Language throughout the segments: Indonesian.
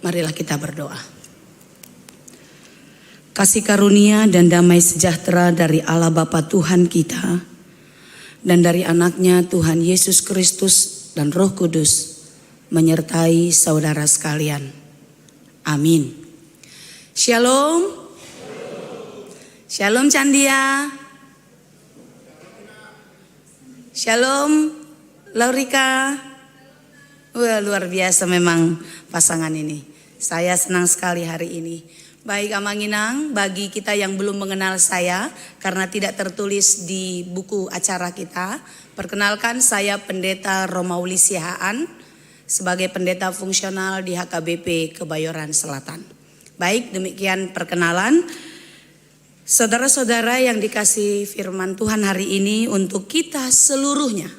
Marilah kita berdoa. Kasih karunia dan damai sejahtera dari Allah Bapa Tuhan kita dan dari anaknya Tuhan Yesus Kristus dan Roh Kudus menyertai saudara sekalian. Amin. Shalom. Shalom Candia. Shalom Laurika. Wah, luar biasa memang pasangan ini. Saya senang sekali hari ini. Baik Amanginang, bagi kita yang belum mengenal saya karena tidak tertulis di buku acara kita, perkenalkan saya Pendeta Romauli Sihaan sebagai pendeta fungsional di HKBP Kebayoran Selatan. Baik, demikian perkenalan. Saudara-saudara yang dikasih firman Tuhan hari ini untuk kita seluruhnya,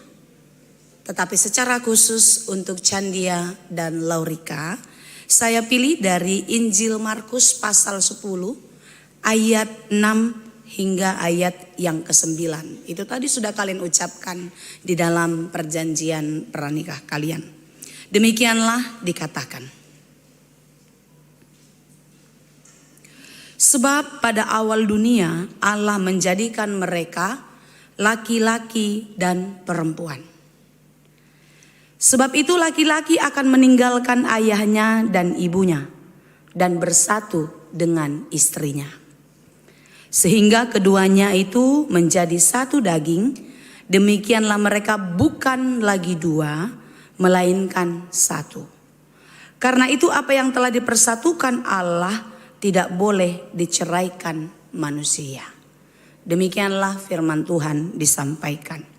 tetapi secara khusus untuk Candia dan Laurika, saya pilih dari Injil Markus pasal 10 ayat 6 hingga ayat yang ke-9. Itu tadi sudah kalian ucapkan di dalam perjanjian pernikah kalian. Demikianlah dikatakan. Sebab pada awal dunia Allah menjadikan mereka laki-laki dan perempuan. Sebab itu laki-laki akan meninggalkan ayahnya dan ibunya dan bersatu dengan istrinya. Sehingga keduanya itu menjadi satu daging, demikianlah mereka bukan lagi dua, melainkan satu. Karena itu apa yang telah dipersatukan Allah tidak boleh diceraikan manusia. Demikianlah firman Tuhan disampaikan.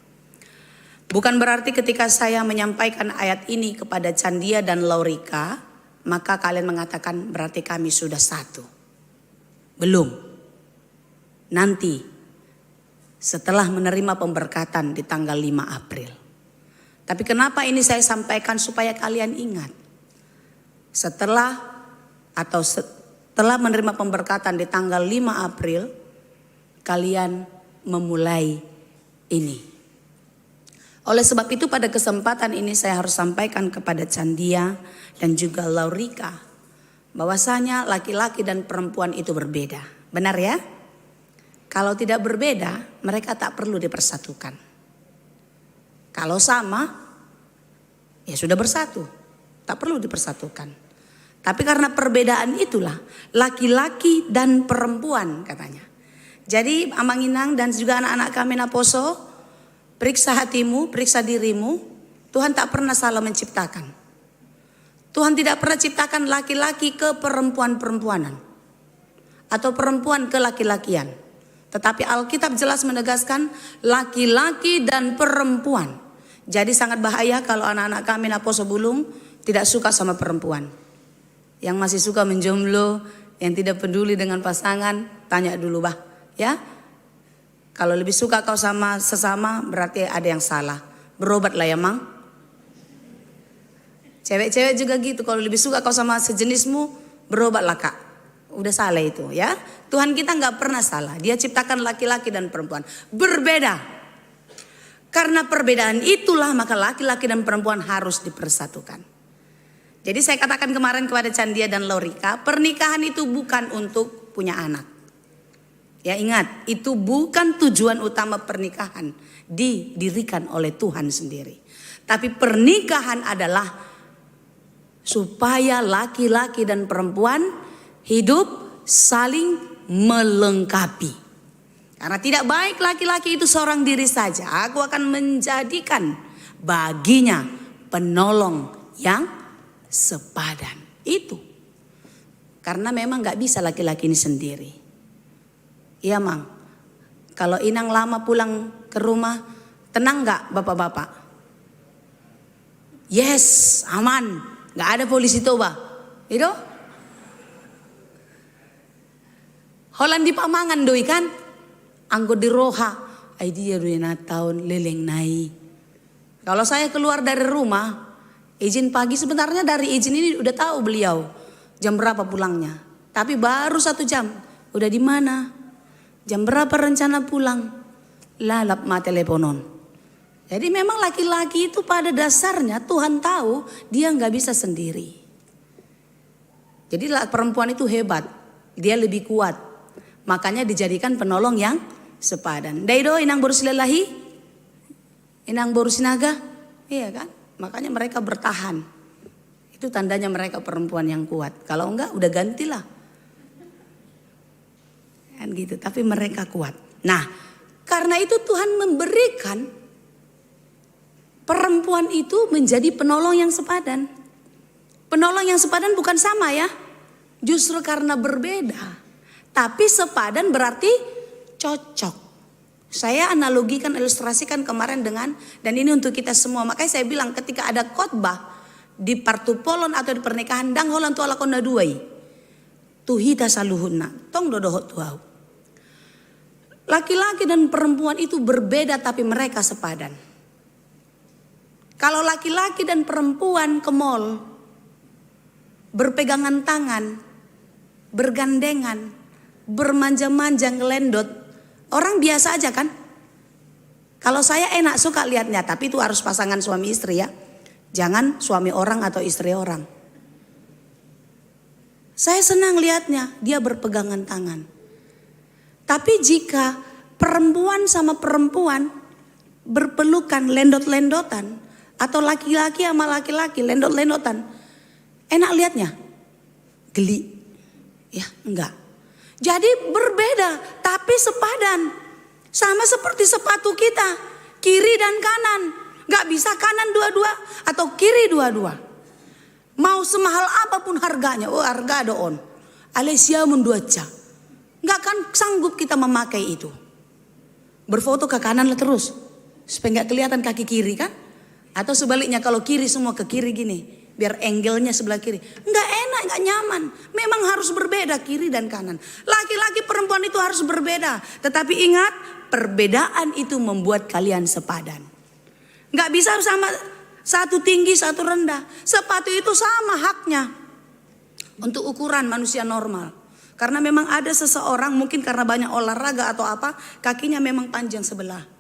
Bukan berarti ketika saya menyampaikan ayat ini kepada Candia dan Laurika, maka kalian mengatakan berarti kami sudah satu. Belum. Nanti setelah menerima pemberkatan di tanggal 5 April. Tapi kenapa ini saya sampaikan supaya kalian ingat. Setelah menerima pemberkatan di tanggal 5 April, kalian memulai ini. Oleh sebab itu pada kesempatan ini saya harus sampaikan kepada Candia dan juga Laurika bahwasanya laki-laki dan perempuan itu berbeda. Benar ya? Kalau tidak berbeda, mereka tak perlu dipersatukan. Kalau sama, ya sudah bersatu. Tak perlu dipersatukan. Tapi karena perbedaan itulah laki-laki dan perempuan katanya. Jadi Amanginang dan juga anak-anak kami Naposo, periksa hatimu, periksa dirimu. Tuhan tak pernah salah menciptakan. Tuhan tidak pernah ciptakan laki-laki ke perempuan-perempuanan. Atau perempuan ke laki-lakian. Tetapi Alkitab jelas menegaskan laki-laki dan perempuan. Jadi sangat bahaya kalau anak-anak kami Naposo Bulung tidak suka sama perempuan. Yang masih suka menjomblo, yang tidak peduli dengan pasangan, tanya dulu bah. Ya. Kalau lebih suka kau sama sesama berarti ada yang salah. Berobatlah ya Mang. Cewek-cewek juga gitu. Kalau lebih suka kau sama sejenismu, berobatlah Kak. Udah salah itu ya. Tuhan kita gak pernah salah. Dia ciptakan laki-laki dan perempuan. Berbeda. Karena perbedaan itulah maka laki-laki dan perempuan harus dipersatukan. Jadi saya katakan kemarin kepada Candia dan Laurika, pernikahan itu bukan untuk punya anak. Ya ingat, itu bukan tujuan utama pernikahan. Didirikan oleh Tuhan sendiri. Tapi pernikahan adalah supaya laki-laki dan perempuan hidup saling melengkapi. Karena tidak baik laki-laki itu seorang diri saja. Aku akan menjadikan baginya penolong yang sepadan. Itu. Karena memang gak bisa laki-laki ini sendiri. Iya Mang, kalau Inang lama pulang ke rumah, tenang gak bapak-bapak? Yes, aman, gak ada polisi toba. Itu? Holan di Pamangan doi kan? Anggo di Roha, ay dia doi na tahun leleng nai. Kalau saya keluar dari rumah, izin pagi sebenarnya dari izin ini udah tahu beliau jam berapa pulangnya. Tapi baru 1 jam, udah di mana? Jam berapa rencana pulang? Lalap ma teleponon. Jadi memang laki-laki itu pada dasarnya Tuhan tahu dia nggak bisa sendiri. Jadi perempuan itu hebat, dia lebih kuat. Makanya dijadikan penolong yang sepadan. Daido inang borusilalahi, inang borusinaga, iya kan? Makanya mereka bertahan. Itu tandanya mereka perempuan yang kuat. Kalau enggak udah gantilah. Kan gitu, tapi mereka kuat. Nah, karena itu Tuhan memberikan perempuan itu menjadi penolong yang sepadan. Penolong yang sepadan bukan sama ya. Justru karena berbeda. Tapi sepadan berarti cocok. Saya analogikan, ilustrasikan kemarin dengan, dan ini untuk kita semua. Makanya saya bilang ketika ada khotbah di partupolon atau di pernikahan, dang holan tu ala konda duai. Tuhita saluhunna, tong dodohot tuau. Laki-laki dan perempuan itu berbeda tapi mereka sepadan. Kalau laki-laki dan perempuan ke mall, berpegangan tangan, bergandengan, bermanja-manja ngelendot, orang biasa aja kan? Kalau saya enak suka lihatnya, tapi itu harus pasangan suami istri ya. Jangan suami orang atau istri orang. Saya senang lihatnya, dia berpegangan tangan. Tapi jika perempuan sama perempuan berpelukan lendot-lendotan, atau laki-laki sama laki-laki lendot-lendotan, enak lihatnya? Geli? Ya enggak. Jadi berbeda tapi sepadan. Sama seperti sepatu kita, kiri dan kanan. Gak bisa kanan dua-dua atau kiri dua-dua. Mau semahal apapun harganya, oh harga ada on. Alesia menduaca. Gak akan sanggup kita memakai itu. Berfoto ke kanan lah terus, supaya gak kelihatan kaki kiri kan. Atau sebaliknya kalau kiri semua ke kiri gini, biar angle-nya sebelah kiri. Nggak enak, nggak nyaman. Memang harus berbeda kiri dan kanan. Laki-laki perempuan itu harus berbeda. Tetapi ingat, perbedaan itu membuat kalian sepadan. Nggak bisa sama, satu tinggi satu rendah. Sepatu itu sama haknya untuk ukuran manusia normal. Karena memang ada seseorang mungkin karena banyak olahraga atau apa, kakinya memang panjang sebelah.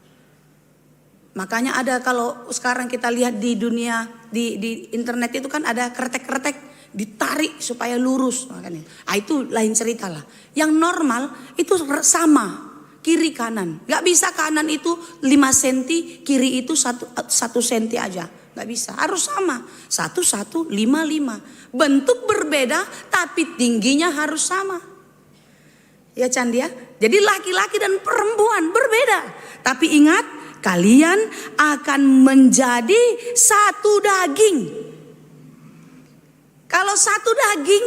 Makanya ada kalau sekarang kita lihat di dunia, di internet itu kan ada kretek-kretek ditarik supaya lurus. Makanya, itu lain cerita lah. Yang normal itu sama, kiri kanan. Gak bisa kanan itu 5 cm, kiri itu 1 cm aja. Gak bisa, harus sama. 1, 1, 5, 5. Bentuk berbeda tapi tingginya harus sama. Ya Candia, jadi laki-laki dan perempuan berbeda. Tapi ingat, kalian akan menjadi satu daging. Kalau satu daging,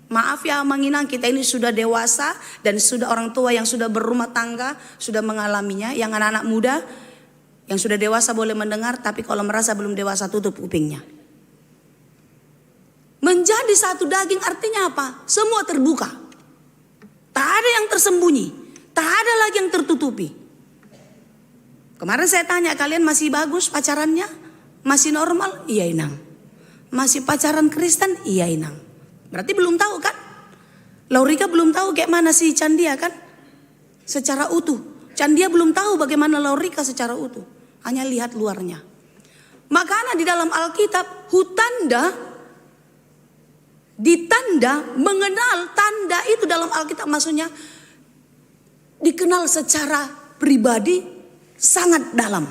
maaf ya Manginang, kita ini sudah dewasa dan sudah orang tua yang sudah berumah tangga, sudah mengalaminya. Yang anak-anak muda yang sudah dewasa boleh mendengar, tapi kalau merasa belum dewasa tutup kupingnya. Menjadi satu daging artinya apa? Semua terbuka. Tak ada yang tersembunyi, tak ada lagi yang tertutupi. Kemarin saya tanya, kalian masih bagus pacarannya? Masih normal? Iya Inang. Masih pacaran Kristen? Iya Inang. Berarti belum tahu kan? Laurika belum tahu kayak mana si Candia kan? Secara utuh. Candia belum tahu bagaimana Laurika secara utuh. Hanya lihat luarnya. Makanya di dalam Alkitab, hutanda, ditanda, mengenal tanda itu dalam Alkitab maksudnya dikenal secara pribadi sangat dalam.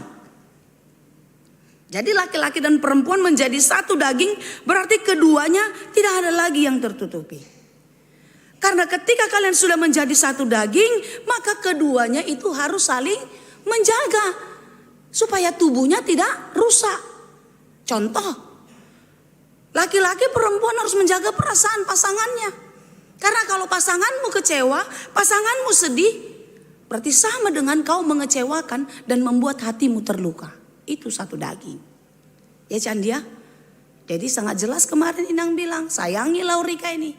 Jadi laki-laki dan perempuan menjadi satu daging, berarti keduanya tidak ada lagi yang tertutupi. Karena ketika kalian sudah menjadi satu daging, maka keduanya itu harus saling menjaga supaya tubuhnya tidak rusak. Contoh, laki-laki perempuan harus menjaga perasaan pasangannya. Karena kalau pasanganmu kecewa, pasanganmu sedih, berarti sama dengan kau mengecewakan dan membuat hatimu terluka. Itu satu daging. Ya Candia. Jadi sangat jelas kemarin Inang bilang, sayangi Laurika ini.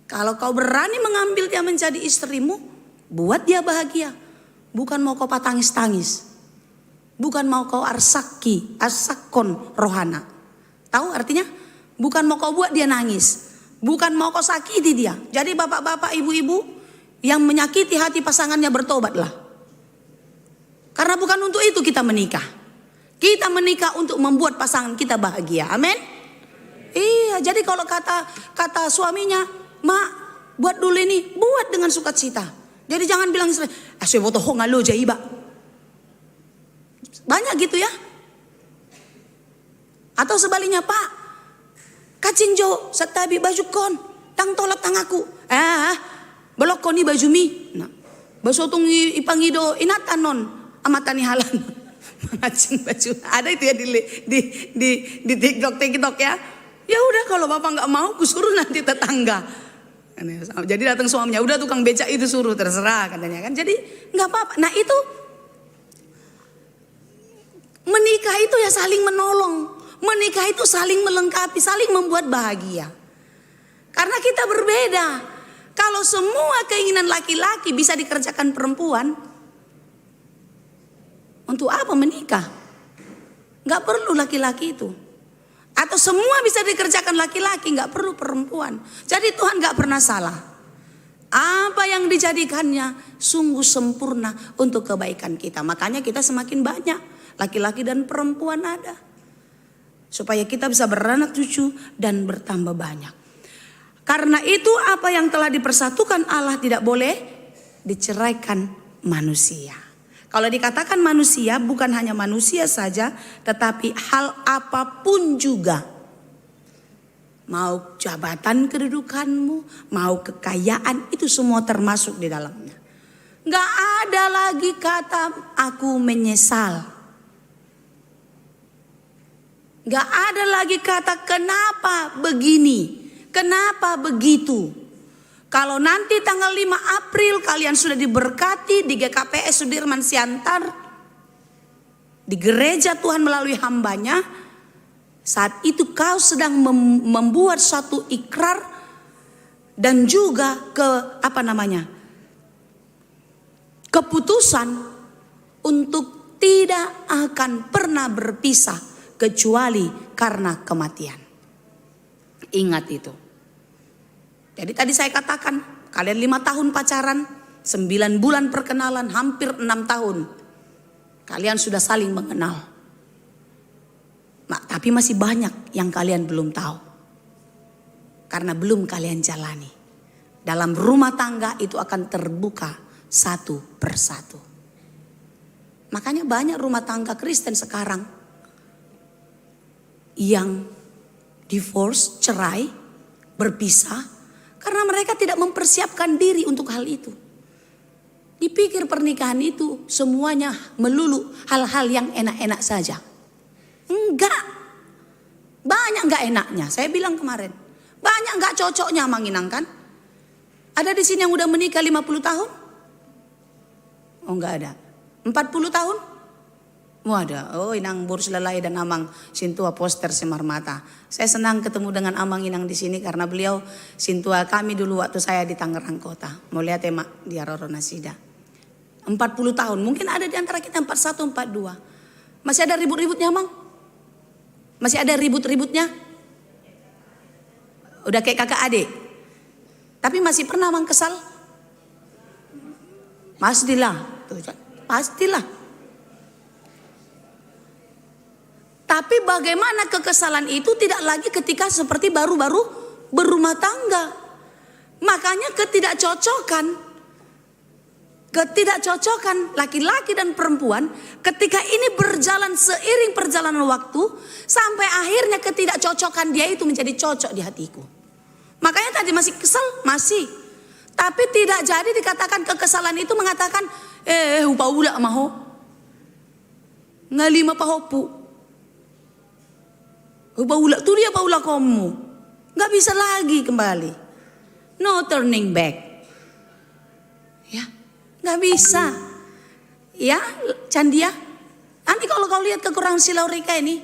Kalau kau berani mengambil dia menjadi istrimu, buat dia bahagia. Bukan mau kau patangis-tangis. Bukan mau kau arsakon rohana. Tahu artinya? Bukan mau kau buat dia nangis. Bukan mau kau sakiti dia. Jadi bapak-bapak, ibu-ibu yang menyakiti hati pasangannya, bertobatlah. Karena bukan untuk itu kita menikah. Kita menikah untuk membuat pasangan kita bahagia. Amin. Iya, jadi kalau kata suaminya, "Mak, buat dulu ini, buat dengan sukacita." Jadi jangan bilang istri, "Saya botoh ngalo jaiba." Banyak gitu ya. Atau sebaliknya, "Pak, kacing jo satabi baju kon, tang tolak tang aku." Belok koni baju mi. Nah, basotong ipangido inatanon amatani halan. Mengacing baju. Ada itu ya di TikTok ya. Ya udah, kalau bapak nggak mau, kusuruh nanti tetangga. Jadi datang suaminya, udah tukang becak itu suruh, terserah katanya kan. Jadi nggak apa-apa. Nah itu menikah itu ya saling menolong. Menikah itu saling melengkapi, saling membuat bahagia. Karena kita berbeda. Kalau semua keinginan laki-laki bisa dikerjakan perempuan, untuk apa menikah? Nggak perlu laki-laki itu. Atau semua bisa dikerjakan laki-laki, nggak perlu perempuan. Jadi Tuhan nggak pernah salah. Apa yang dijadikannya sungguh sempurna untuk kebaikan kita. Makanya kita semakin banyak laki-laki dan perempuan ada, supaya kita bisa beranak cucu dan bertambah banyak. Karena itu apa yang telah dipersatukan Allah tidak boleh diceraikan manusia. Kalau dikatakan manusia, bukan hanya manusia saja, tetapi hal apapun juga. Mau jabatan kedudukanmu, mau kekayaan, itu semua termasuk di dalamnya. Gak ada lagi kata aku menyesal. Gak ada lagi kata kenapa begini, kenapa begitu. Kalau nanti tanggal 5 April kalian sudah diberkati di GKPS Sudirman Siantar, di gereja Tuhan melalui hambanya, saat itu kau sedang membuat suatu ikrar dan juga keputusan untuk tidak akan pernah berpisah kecuali karena kematian. Ingat itu. Jadi tadi saya katakan, kalian 5 tahun pacaran, 9 bulan perkenalan, hampir 6 tahun. Kalian sudah saling mengenal. Tapi masih banyak yang kalian belum tahu. Karena belum kalian jalani. Dalam rumah tangga itu akan terbuka satu persatu. Makanya banyak rumah tangga Kristen sekarang yang divorce, cerai, berpisah. Karena mereka tidak mempersiapkan diri untuk hal itu. Dipikir pernikahan itu semuanya melulu hal-hal yang enak-enak saja. Enggak. Banyak enggak enaknya. Saya bilang kemarin. Banyak enggak cocoknya Manginang kan? Ada di sini yang udah menikah 50 tahun? Oh enggak ada. 40 tahun? Ada. Oh inang Burs Lelai dan Amang Sintua poster Semar Mata. Saya senang ketemu dengan Amang Inang di sini karena beliau Sintua kami dulu waktu saya di Tangerang Kota. Mau lihat ya Mak, di Roro Nasida. 40 tahun. Mungkin ada di antara kita 41, 42. Masih ada ribut-ributnya Amang? Masih ada ribut-ributnya? Udah kayak kakak adik. Tapi masih pernah Amang kesal? Pastilah. Pastilah. Tapi bagaimana kekesalan itu tidak lagi ketika seperti baru-baru berumah tangga. Makanya ketidakcocokan laki-laki dan perempuan ketika ini berjalan seiring perjalanan waktu, sampai akhirnya ketidakcocokan dia itu menjadi cocok di hatiku. Makanya tadi masih kesel, masih. Tapi tidak jadi dikatakan kekesalan itu mengatakan upaula maho ngalima pahopu. Paula tuh dia Paula kamu. Gak bisa lagi kembali. No turning back. Ya, gak bisa. Ya, Candia. Nanti kalau kau lihat kekurangan si Laurika ini,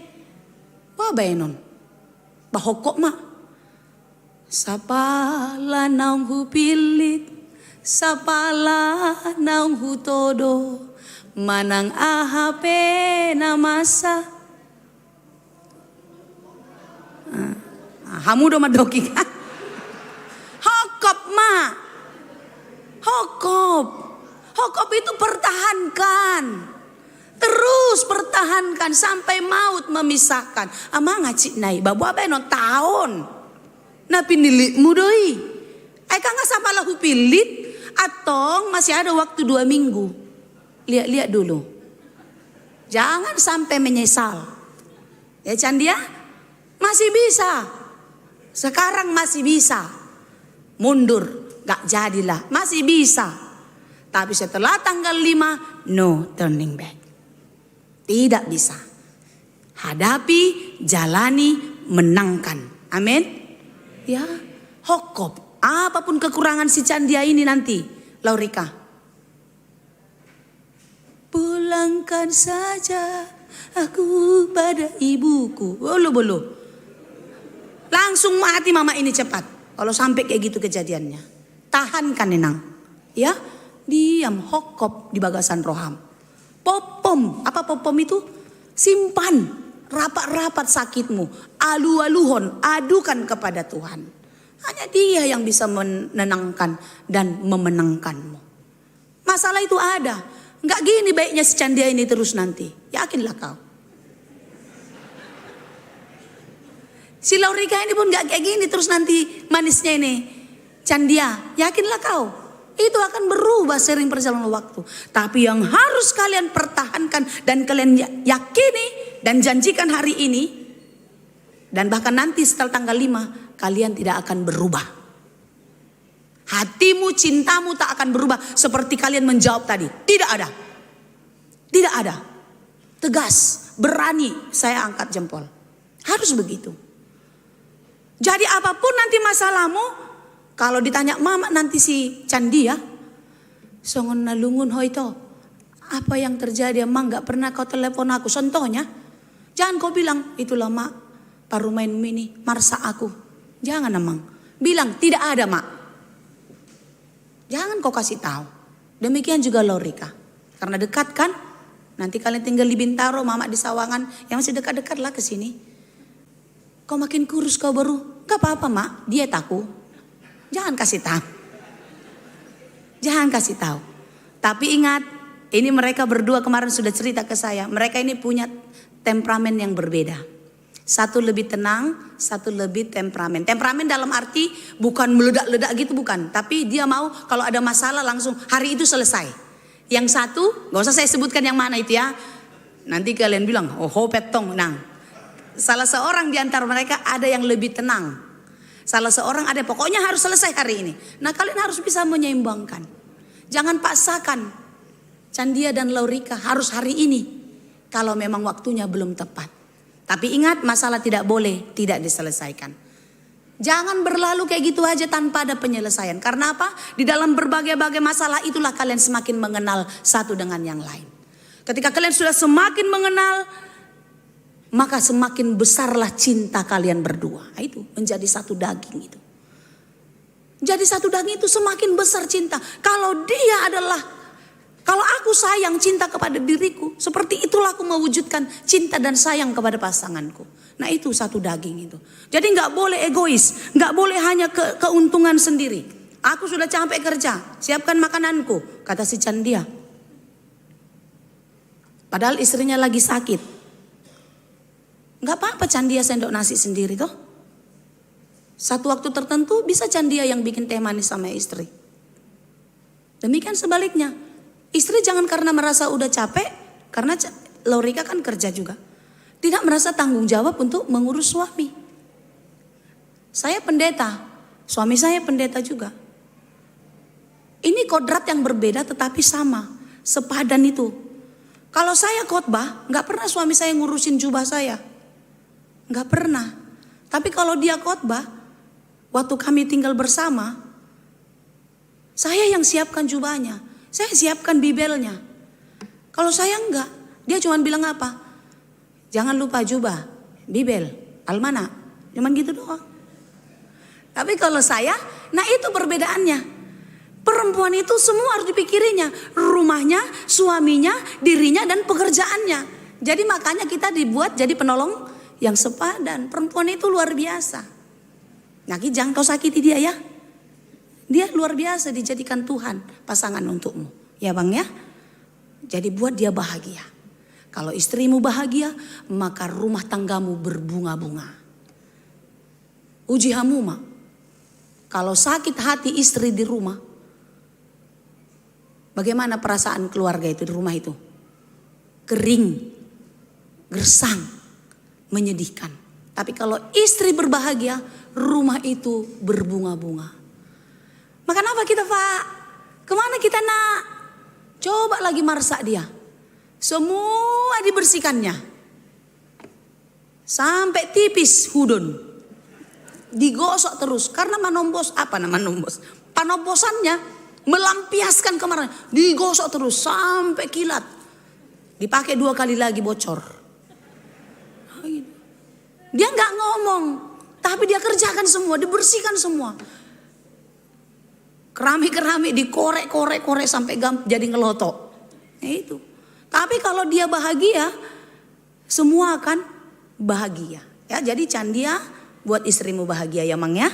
wah benon. Bahokok mak. Sapala naung hu pilit, sapala naung hu todo, manang ahape namasa. Hamu do madoki kan? Hokop ma. Hokop itu pertahankan. Terus pertahankan sampai maut memisahkan. Ama ngacik nai babu apa no tahun. Na pinilikmu doi. Eka nggak sama lahu pilit atau masih ada waktu 2 minggu. Lihat-lihat dulu. Jangan sampai menyesal. Ya Candia, masih bisa. Sekarang masih bisa. Mundur, gak jadilah, masih bisa. Tapi setelah tanggal 5, no turning back. Tidak bisa. Hadapi, jalani, menangkan. Amin. Ya, hokop. Apapun kekurangan si Candia ini nanti, Laurika. Pulangkan saja aku pada ibuku. Bolu. Langsung mati mama ini cepat. Kalau sampai kayak gitu kejadiannya. Tahankan Nenang. Ya, diam hokop di bagasan roham. Popom, apa popom itu? Simpan rapat-rapat sakitmu. Alu-aluhon, adukan kepada Tuhan. Hanya Dia yang bisa menenangkan dan memenangkanmu. Masalah itu ada. Enggak gini baiknya si Candia ini terus nanti. Yakinlah kau. Si Laurika ini pun enggak kayak gini terus nanti manisnya ini. Candia, yakinlah kau. Itu akan berubah sering perjalanan waktu. Tapi yang harus kalian pertahankan dan kalian yakini dan janjikan hari ini. Dan bahkan nanti setelah tanggal 5 kalian tidak akan berubah. Hatimu, cintamu tak akan berubah seperti kalian menjawab tadi. Tidak ada. Tidak ada. Tegas, berani saya angkat jempol. Harus begitu. Jadi apapun nanti masalahmu, kalau ditanya mama nanti si Candia, songon nalungun hoito. Apa yang terjadi emang gak pernah kau telepon aku. Contohnya, jangan kau bilang itulah mak, parumain mini, marsa aku. Jangan emang. Bilang tidak ada mak. Jangan kau kasih tahu. Demikian juga Laurika. Karena dekat kan. Nanti kalian tinggal di Bintaro, mama di Sawangan. Yang masih dekat-dekat lah ke sini. Kau makin kurus kau baru. Gak apa-apa mak, diet aku. Jangan kasih tahu. Jangan kasih tahu. Tapi ingat, ini mereka berdua kemarin sudah cerita ke saya. Mereka ini punya temperamen yang berbeda. Satu lebih tenang, satu lebih temperamen. Temperamen dalam arti bukan meledak-ledak gitu bukan. Tapi dia mau kalau ada masalah langsung hari itu selesai. Yang satu, gak usah saya sebutkan yang mana itu ya. Nanti kalian bilang, oh petong, nang. Salah seorang di antara mereka ada yang lebih tenang. Salah seorang ada, pokoknya harus selesai hari ini. Nah kalian harus bisa menyeimbangkan. Jangan paksakan. Candia dan Laurika harus hari ini. Kalau memang waktunya belum tepat. Tapi ingat masalah tidak boleh tidak diselesaikan. Jangan berlalu kayak gitu aja tanpa ada penyelesaian. Karena apa? Di dalam berbagai-bagai masalah itulah kalian semakin mengenal satu dengan yang lain. Ketika kalian sudah semakin mengenal, maka semakin besarlah cinta kalian berdua. Nah, itu menjadi satu daging itu. Jadi satu daging itu semakin besar cinta. Kalau aku sayang cinta kepada diriku, seperti itulah aku mewujudkan cinta dan sayang kepada pasanganku. Nah itu satu daging itu. Jadi nggak boleh egois, nggak boleh hanya keuntungan sendiri. Aku sudah capek kerja, siapkan makananku, kata si Candia. Padahal istrinya lagi sakit. Nggak apa-apa Candia sendok nasi sendiri toh. Satu waktu tertentu bisa Candia yang bikin teh manis sama istri. Demikian sebaliknya. Istri jangan karena merasa udah capek, karena Laurika kan kerja juga. Tidak merasa tanggung jawab untuk mengurus suami. Saya pendeta, suami saya pendeta juga. Ini kodrat yang berbeda tetapi sama, sepadan itu. Kalau saya khotbah, gak pernah suami saya ngurusin jubah saya. Gak pernah. Tapi kalau dia khotbah, waktu kami tinggal bersama, saya yang siapkan jubahnya. Saya siapkan bibelnya. Kalau saya enggak, dia cuma bilang apa? Jangan lupa jubah, bibel, almanak. Cuman gitu doang. Tapi kalau saya, nah itu perbedaannya. Perempuan itu semua harus dipikirinya. Rumahnya, suaminya, dirinya, dan pekerjaannya. Jadi makanya kita dibuat jadi penolong yang sepadan. Perempuan itu luar biasa. Nah jangan kau sakiti dia ya. Dia luar biasa dijadikan Tuhan pasangan untukmu. Ya bang ya. Jadi buat dia bahagia. Kalau istrimu bahagia, maka rumah tanggamu berbunga-bunga. Uji hamuma. Kalau sakit hati istri di rumah, bagaimana perasaan keluarga itu di rumah itu? Kering, gersang, menyedihkan. Tapi kalau istri berbahagia, rumah itu berbunga-bunga. Maka apa kita, Pak? Kemana kita nak? Coba lagi marsak dia. Semua dibersihkannya. Sampai tipis hudon. Digosok terus. Karena panombosannya melampiaskan kemarahan. Digosok terus sampai kilat. Dipakai 2 kali lagi bocor. Dia nggak ngomong. Tapi dia kerjakan semua. Dibersihkan semua. Keramik-keramik dikorek-korek sampai jadi ngelotok. Itu. Tapi kalau dia bahagia, semua akan bahagia. Ya, jadi Candia, buat istrimu bahagia ya Mang ya.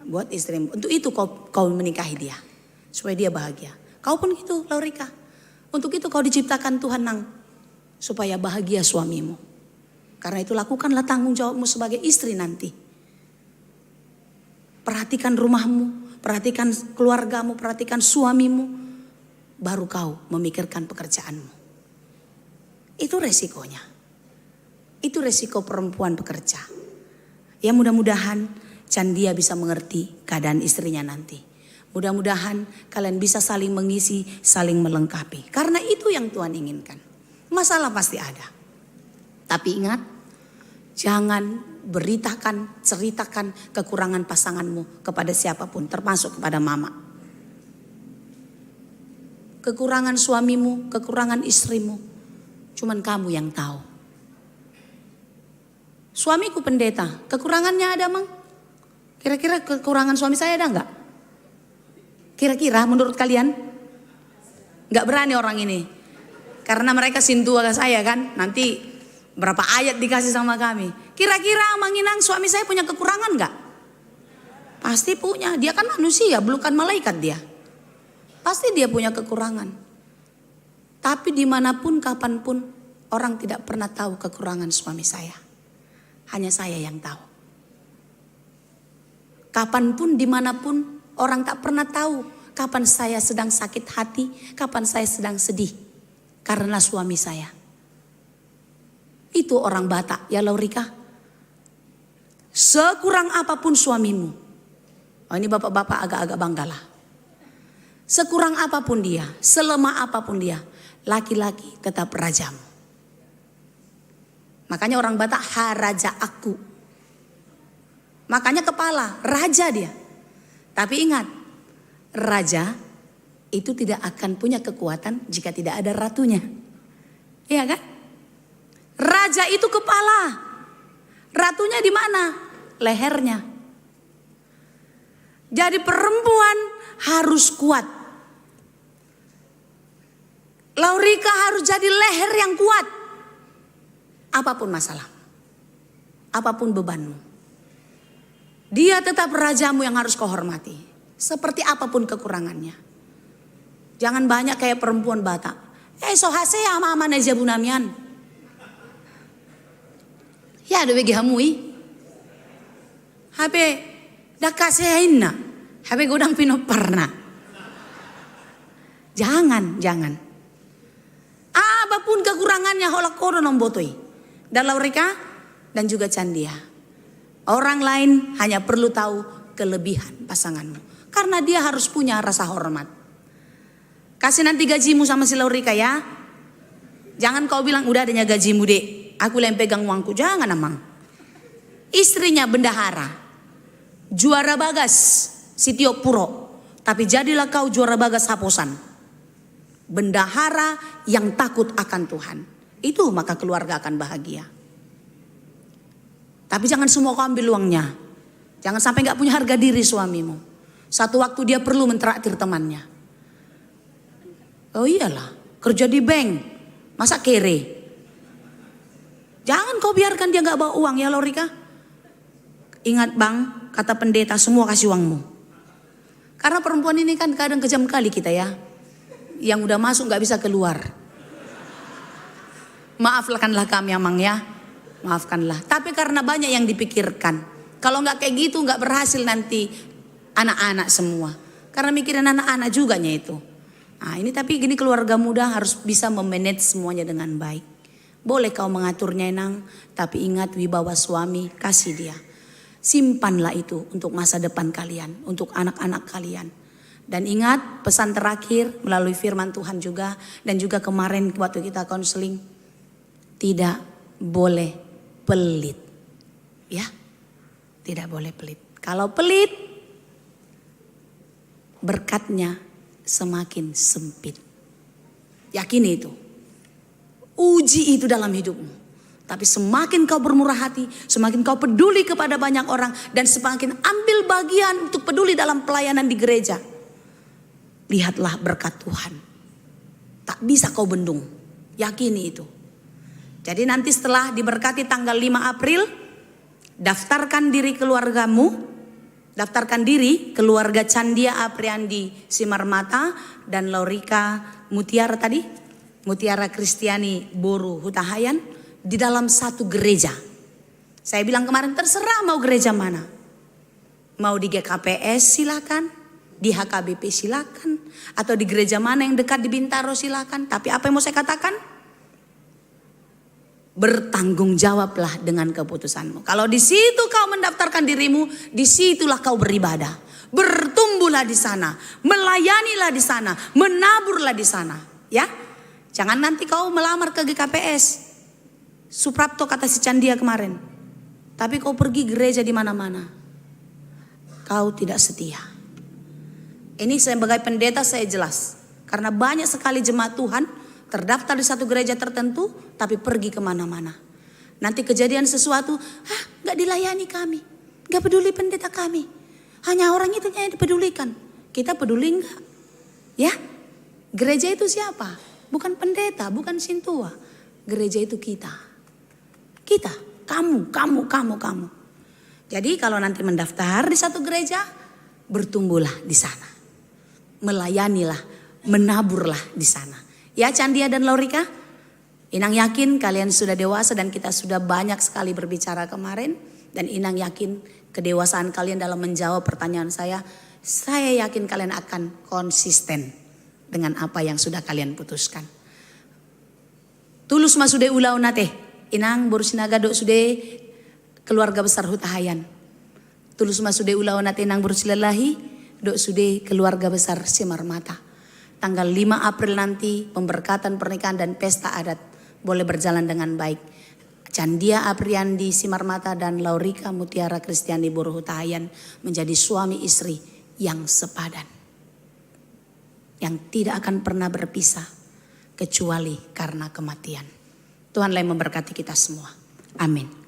Buat istrimu. Untuk itu kau menikahi dia. Supaya dia bahagia. Kau pun gitu Laurika. Untuk itu kau diciptakan Tuhan Nang. Supaya bahagia suamimu. Karena itu lakukanlah tanggung jawabmu sebagai istri nanti. Perhatikan rumahmu. Perhatikan keluargamu. Perhatikan suamimu. Baru kau memikirkan pekerjaanmu. Itu resikonya. Itu resiko perempuan bekerja. Ya mudah-mudahan Candia bisa mengerti keadaan istrinya nanti. Mudah-mudahan kalian bisa saling mengisi, saling melengkapi. Karena itu yang Tuhan inginkan. Masalah pasti ada. Tapi ingat, jangan ceritakan kekurangan pasanganmu kepada siapapun, termasuk kepada mama. Kekurangan suamimu, kekurangan istrimu, cuman kamu yang tahu. Suamiku pendeta, kekurangannya ada Mang? Kira-kira kekurangan suami saya ada enggak? Kira-kira menurut kalian? Enggak berani orang ini. Karena mereka sintua ke saya kan. Nanti berapa ayat dikasih sama kami. Kira-kira Mang Inang suami saya punya kekurangan enggak? Pasti punya. Dia kan manusia, bukan malaikat dia. Pasti dia punya kekurangan. Tapi dimanapun, kapanpun, orang tidak pernah tahu kekurangan suami saya. Hanya saya yang tahu. Kapanpun, dimanapun, orang tak pernah tahu kapan saya sedang sakit hati, kapan saya sedang sedih. Karena suami saya. Itu orang Batak, ya Laurika. Sekurang apapun suamimu. Oh ini bapak-bapak agak-agak bangga lah. Sekurang apapun dia, selemah apapun dia. Laki-laki tetap rajamu. Makanya orang Batak haraja aku. Makanya kepala, raja dia. Tapi ingat, raja itu tidak akan punya kekuatan jika tidak ada ratunya. Iya kan? Raja itu kepala. Ratunya di mana? Lehernya. Jadi perempuan harus kuat. Laurika harus jadi leher yang kuat. Apapun masalah. Apapun bebanmu. Dia tetap rajamu yang harus kau hormati. Seperti apapun kekurangannya. Jangan banyak kayak perempuan Batak. Sohase ama neja bunamian. Ya ada bagi hamui. Habe dakasehainna. Habe godang pinoparna. Jangan. Apapun kekurangannya holak kodo nombotoi. Dan Laurika dan juga Candia. Orang lain hanya perlu tahu kelebihan pasanganmu. Karena dia harus punya rasa hormat. Kasih nanti gajimu sama si Laurika ya. Jangan kau bilang udah adanya gajimu dek. Aku yang pegang uangku. Jangan Amang. Istrinya bendahara. Juara bagas Sitio Puro. Tapi jadilah kau juara bagas Haposan. Bendahara yang takut akan Tuhan. Itu maka keluarga akan bahagia. Tapi jangan semua kau ambil uangnya. Jangan sampai gak punya harga diri suamimu. Satu waktu dia perlu mentraktir temannya. Oh iyalah, kerja di bank. Masa kere? Jangan kau biarkan dia gak bawa uang ya Laurika. Ingat bang, kata pendeta semua kasih uangmu. Karena perempuan ini kan kadang kejam kali kita ya. Yang udah masuk gak bisa keluar. Maafkanlah kami Amang ya. Maafkanlah. Tapi karena banyak yang dipikirkan. Kalau nggak kayak gitu nggak berhasil nanti anak-anak semua. Karena mikirin anak-anak juga itu. Nah ini tapi gini keluarga muda harus bisa memanage semuanya dengan baik. Boleh kau mengaturnya Enang. Tapi ingat wibawa suami kasih dia. Simpanlah itu untuk masa depan kalian. Untuk anak-anak kalian. Dan ingat pesan terakhir melalui firman Tuhan juga. Dan juga kemarin waktu kita konseling. Tidak boleh pelit. Ya. Tidak boleh pelit. Kalau pelit. Berkatnya semakin sempit. Yakini itu. Uji itu dalam hidupmu. Tapi semakin kau bermurah hati. Semakin kau peduli kepada banyak orang. Dan semakin ambil bagian untuk peduli dalam pelayanan di gereja. Lihatlah berkat Tuhan. Tak bisa kau bendung. Yakini itu. Jadi nanti setelah diberkati tanggal 5 April. Daftarkan diri keluargamu. Daftarkan diri keluarga Candia Apriandi Simarmata. Dan Laurika Mutiara tadi. Mutiara Kristiani Boru Hutahayan. Di dalam satu gereja. Saya bilang kemarin terserah mau gereja mana. Mau di GKPS silakan. Di HKBP silakan. Atau di gereja mana yang dekat di Bintaro silakan. Tapi apa yang mau saya katakan? Bertanggung jawablah dengan keputusanmu. Kalau di situ kau mendaftarkan dirimu, di situlah kau beribadah. Bertumbuhlah di sana. Melayanilah di sana. Menaburlah di sana. Ya. Jangan nanti kau melamar ke GKPS. Suprapto kata si Candia kemarin. Tapi kau pergi gereja di mana-mana. Kau tidak setia. Ini sebagai pendeta saya jelas. Karena banyak sekali jemaat Tuhan terdaftar di satu gereja tertentu. Tapi pergi kemana-mana. Nanti kejadian sesuatu. Gak dilayani kami. Gak peduli pendeta kami. Hanya orang itu yang dipedulikan. Kita peduli enggak? Ya. Gereja itu siapa? Bukan pendeta, bukan sintua. Gereja itu kita. Kita, kamu. Jadi kalau nanti mendaftar di satu gereja, bertumbuhlah di sana. Melayanilah, menaburlah di sana. Ya Candia dan Laurika, Inang yakin kalian sudah dewasa dan kita sudah banyak sekali berbicara kemarin. Dan Inang yakin kedewasaan kalian dalam menjawab pertanyaan saya. Saya yakin kalian akan konsisten dengan apa yang sudah kalian putuskan. Tulus masude ulau nate. Inang borsinaga dok sude keluarga besar Hutahayan. Tulus masude ulau nate inang borsilalahi dok sude keluarga besar Simarmata. Tanggal 5 April nanti pemberkatan pernikahan dan pesta adat boleh berjalan dengan baik. Candia Apriandi Simarmata dan Laurika Mutiara Kristiani Boru Hutahayan menjadi suami istri yang sepadan. Yang tidak akan pernah berpisah kecuali karena kematian. Tuhanlah yang memberkati kita semua. Amin.